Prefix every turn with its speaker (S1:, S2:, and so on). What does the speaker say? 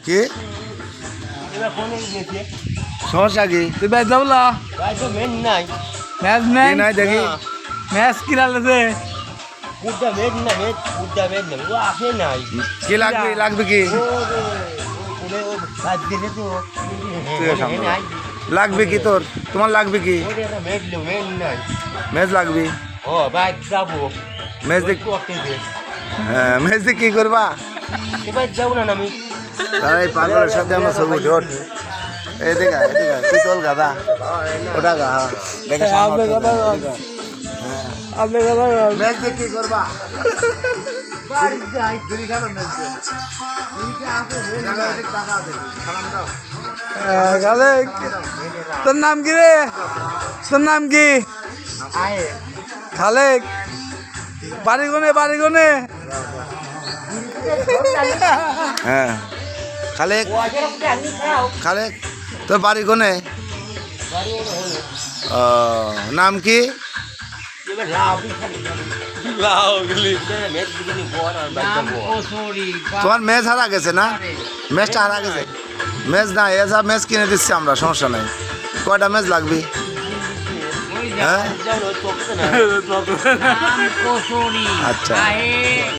S1: কি সমস্যা কি
S2: তুই ব্যাস যাবলা ম্যাচ নেই
S1: নাই দেখি
S2: ম্যাচ কিনা লেছে
S1: কি লাগবে লাগবে কি লাগবে কি তোর তোমার লাগবে কি ম্যাচ লাগবে ম্যাচ দেখ হ্যাঁ ম্যাচ দেখ কি করবা তারা এই পাগলের সাথে আমরা ছবি ওঠ এই দেখা তুই চল গাদা ওটা গা দেখা
S2: আপনি কথা
S1: ম্যাচ দেখ কি করবা
S2: তোর নাম কি রে তোর নাম কি খালেক বাড়ি কোনে
S1: হ্যাঁ খালেক খালেক তোর বাড়ি কোনে নাম কি তোমার ম্যাচ হারা গেছে না ম্যাচটা হারা গেছে ম্যাচ না এসব ম্যাচ কিনে দিচ্ছি আমরা সমস্যা নাই কয়টা ম্যাচ লাগবে হ্যাঁ আচ্ছা